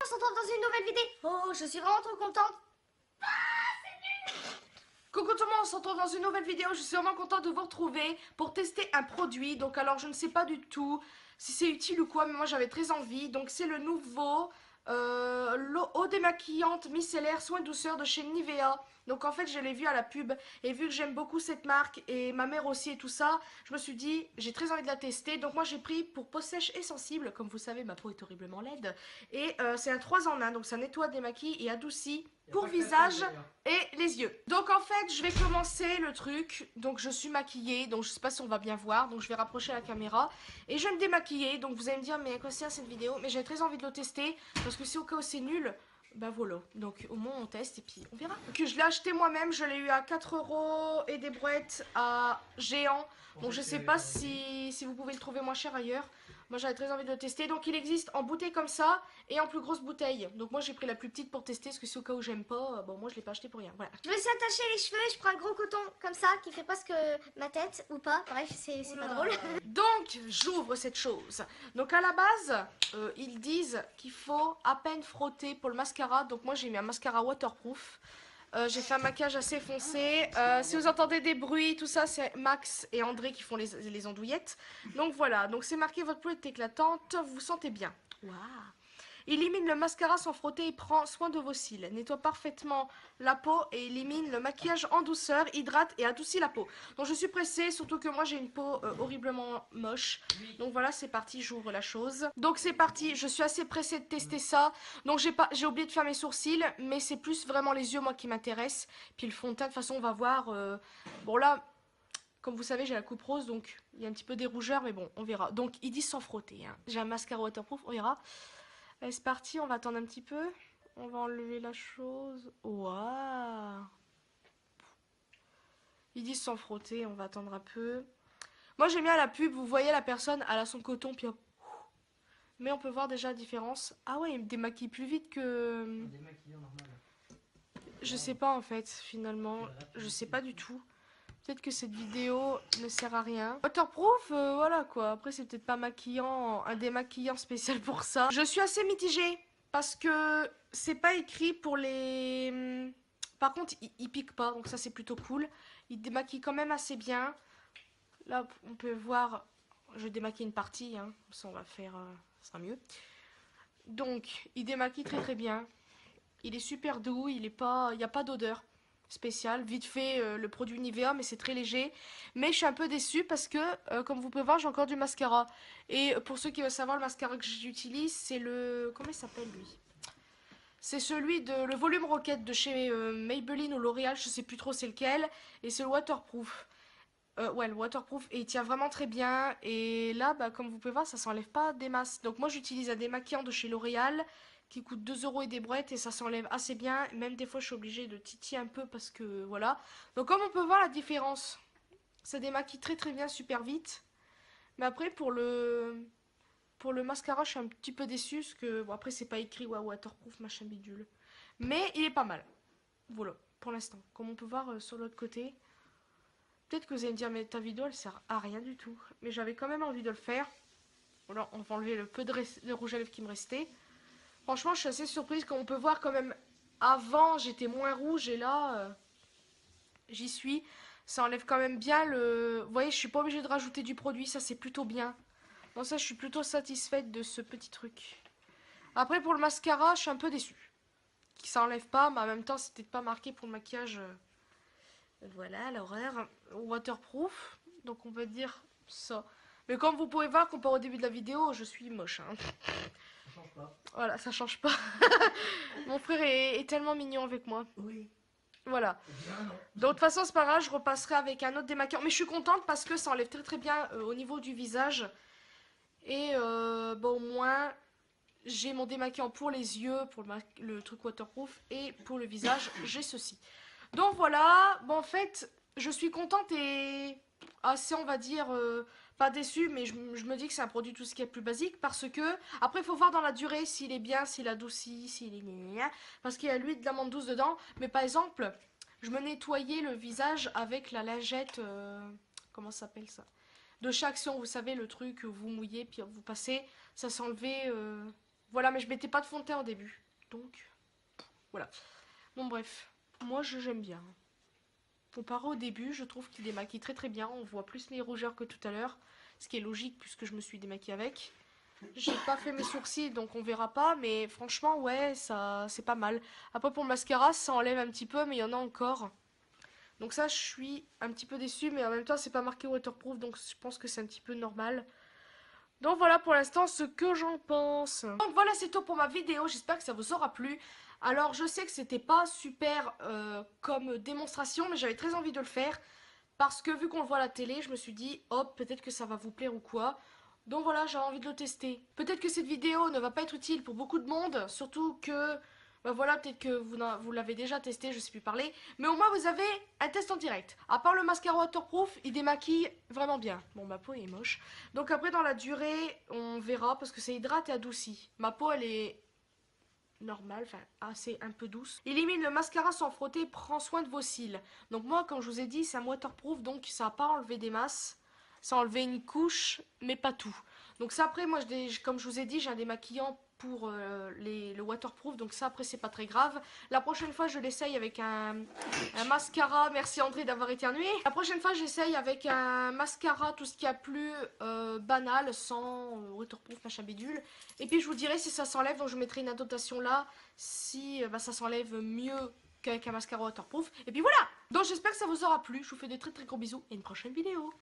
se retrouve dans une nouvelle vidéo. Oh, je suis vraiment trop contente. Coucou tout le monde, on se retrouve dans une nouvelle vidéo. Je suis vraiment contente de vous retrouver pour tester un produit. Donc alors je ne sais pas du tout si c'est utile ou quoi, mais moi j'avais très envie. Donc c'est le nouveau l'eau démaquillante micellaire soin douceur de chez Nivea. Donc en fait je l'ai vu à la pub et vu que j'aime beaucoup cette marque et ma mère aussi et tout ça, je me suis dit j'ai très envie de la tester. Donc moi j'ai pris pour peau sèche et sensible. Comme vous savez ma peau est horriblement laide. Et c'est un 3 en 1, donc ça nettoie, démaquille et adoucit pour visage et les yeux. Donc en fait je vais commencer le truc. Donc je suis maquillée, donc je sais pas si on va bien voir, donc je vais rapprocher la caméra et je vais me démaquiller. Donc vous allez me dire mais à quoi sert cette vidéo, mais j'ai très envie de le tester parce que si au cas où c'est nul, bah voilà. Donc au moins on teste et puis on verra. Donc je l'ai acheté moi-même, je l'ai eu à 4 € et des brouettes à Géant. Donc je sais pas si vous pouvez le trouver moins cher ailleurs. Moi j'avais très envie de le tester. Donc il existe en bouteille comme ça et en plus grosse bouteille. Donc moi j'ai pris la plus petite pour tester parce que si au cas où j'aime pas, bon moi je l'ai pas acheté pour rien. Voilà. Je me suis attaché les cheveux, je prends un gros coton comme ça qui fait presque ma tête ou pas. Bref, c'est pas drôle. Donc j'ouvre cette chose. Donc à la base, ils disent qu'il faut à peine frotter pour le mascara. Donc moi j'ai mis un mascara waterproof. J'ai fait un maquillage assez foncé. Si vous entendez des bruits, tout ça, c'est Max et André qui font les andouillettes. Donc voilà, donc c'est marqué votre peau est éclatante, vous vous sentez bien. Waouh. Élimine le mascara sans frotter et prend soin de vos cils. Nettoie parfaitement la peau et élimine le maquillage en douceur, hydrate et adoucit la peau. Donc je suis pressée, surtout que moi j'ai une peau horriblement moche. Donc voilà, c'est parti, j'ouvre la chose. Donc c'est parti, je suis assez pressée de tester ça. Donc j'ai oublié de faire mes sourcils, mais c'est plus vraiment les yeux moi qui m'intéressent. Puis le fond de teint, de toute façon on va voir. Bon là, comme vous savez j'ai la coupe rose, donc il y a un petit peu des rougeurs, mais bon on verra. Donc ils disent sans frotter, hein. J'ai un mascara waterproof, on verra. Allez, c'est parti, on va attendre un petit peu. On va enlever la chose. Waouh! Ils disent sans frotter, on va attendre un peu. Moi j'aime bien la pub, vous voyez la personne, elle a son coton, puis hop. Mais on peut voir déjà la différence. Ah ouais, il me démaquille plus vite que... Un démaquillant normal. Je sais pas en fait, finalement. Je sais pas du tout. Peut-être que cette vidéo ne sert à rien. Waterproof, voilà quoi. Après, c'est peut-être pas maquillant, un démaquillant spécial pour ça. Je suis assez mitigée parce que c'est pas écrit pour les... Par contre, il pique pas, donc ça c'est plutôt cool. Il démaquille quand même assez bien. Là, on peut voir... Je démaquille une partie, hein. Ça, on va faire... ça sera mieux. Donc, il démaquille très très bien. Il est super doux, il n'y a pas d'odeur spéciale. Vite fait le produit Nivea, mais c'est très léger. Mais je suis un peu déçue parce que, comme vous pouvez voir, j'ai encore du mascara. Et pour ceux qui veulent savoir, le mascara que j'utilise, c'est le... Comment il s'appelle lui? C'est celui de le volume Rocket de chez Maybelline ou L'Oréal, je sais plus trop c'est lequel. Et c'est le waterproof. Ouais, le waterproof, et il tient vraiment très bien. Et là, bah, comme vous pouvez voir, ça s'enlève pas des masses. Donc moi j'utilise un démaquillant de chez L'Oréal qui coûte 2 € et des brouettes et ça s'enlève assez bien. Même des fois je suis obligée de titiller un peu parce que voilà. Donc comme on peut voir la différence, ça démaquille très très bien, super vite. Mais après pour le mascara je suis un petit peu déçue parce que bon, après c'est pas écrit ouais, waterproof machin bidule. Mais il est pas mal. Voilà, pour l'instant. Comme on peut voir sur l'autre côté. Peut-être que vous allez me dire mais ta vidéo elle sert à rien du tout. Mais j'avais quand même envie de le faire. Voilà, on va enlever le peu de rouge à lèvres qui me restait. Franchement je suis assez surprise comme on peut voir quand même. Avant j'étais moins rouge et là j'y suis. Ça enlève quand même bien le... Vous voyez je suis pas obligée de rajouter du produit, ça c'est plutôt bien. Donc ça je suis plutôt satisfaite de ce petit truc. Après pour le mascara je suis un peu déçue. Ça enlève pas mais en même temps c'est peut-être pas marqué pour le maquillage... Voilà l'horreur. Waterproof. Donc on va dire ça. Mais comme vous pouvez voir, comparé au début de la vidéo, je suis moche. Hein. Ça change pas. Voilà, ça change pas. Mon frère est tellement mignon avec moi. Oui. Voilà. Bien, non. Donc de toute façon, c'est pas grave, je repasserai avec un autre démaquillant. Mais je suis contente parce que ça enlève très très bien au niveau du visage. Et bon, au moins, j'ai mon démaquillant pour les yeux, pour le truc waterproof. Et pour le visage, j'ai ceci. Donc voilà, bon en fait, je suis contente et assez, on va dire, pas déçue, mais je me dis que c'est un produit tout ce qui est plus basique parce que, après il faut voir dans la durée s'il est bien, s'il adoucit, s'il est... Parce qu'il y a l'huile d'amande douce dedans, mais par exemple, je me nettoyais le visage avec la lingette, comment ça s'appelle ça? De chez Action, vous savez, le truc que vous mouillez, puis vous passez, ça s'enlevait Voilà, mais je mettais pas de fond de teint au début. Donc, voilà. Bon, bref. Moi, j'aime bien. Comparé au début, je trouve qu'il démaquille très très bien. On voit plus mes rougeurs que tout à l'heure. Ce qui est logique puisque je me suis démaquillée avec. J'ai pas fait mes sourcils donc on verra pas. Mais franchement, ouais, ça c'est pas mal. Après, pour le mascara, ça enlève un petit peu, mais il y en a encore. Donc ça, je suis un petit peu déçue. Mais en même temps, c'est pas marqué waterproof. Donc je pense que c'est un petit peu normal. Donc voilà pour l'instant ce que j'en pense. Donc voilà, c'est tout pour ma vidéo, j'espère que ça vous aura plu. Alors je sais que c'était pas super comme démonstration, mais j'avais très envie de le faire. Parce que vu qu'on le voit à la télé, je me suis dit, hop, peut-être que ça va vous plaire ou quoi. Donc voilà, j'avais envie de le tester. Peut-être que cette vidéo ne va pas être utile pour beaucoup de monde, surtout que... bah voilà, peut-être que vous l'avez déjà testé, je sais plus parler. Mais au moins vous avez un test en direct. À part le mascara waterproof, il démaquille vraiment bien. Bon, ma peau est moche. Donc après dans la durée, on verra parce que c'est hydrate et adouci. Ma peau elle est normale, enfin assez un peu douce. Élimine le mascara sans frotter, prends soin de vos cils. Donc moi comme je vous ai dit, c'est un waterproof donc ça n'a pas enlevé des masses. Ça a enlevé une couche, mais pas tout. Donc ça après, moi, comme je vous ai dit, j'ai un démaquillant pour le waterproof. Donc ça après, c'est pas très grave. La prochaine fois, je l'essaye avec un mascara. Merci André d'avoir éternué. La prochaine fois, j'essaye avec un mascara, tout ce qui a plus banal, sans waterproof, machin bidule. Et puis je vous dirai si ça s'enlève. Donc je mettrai une annotation là, si ça s'enlève mieux qu'avec un mascara waterproof. Et puis voilà. Donc j'espère que ça vous aura plu. Je vous fais des très très gros bisous et une prochaine vidéo.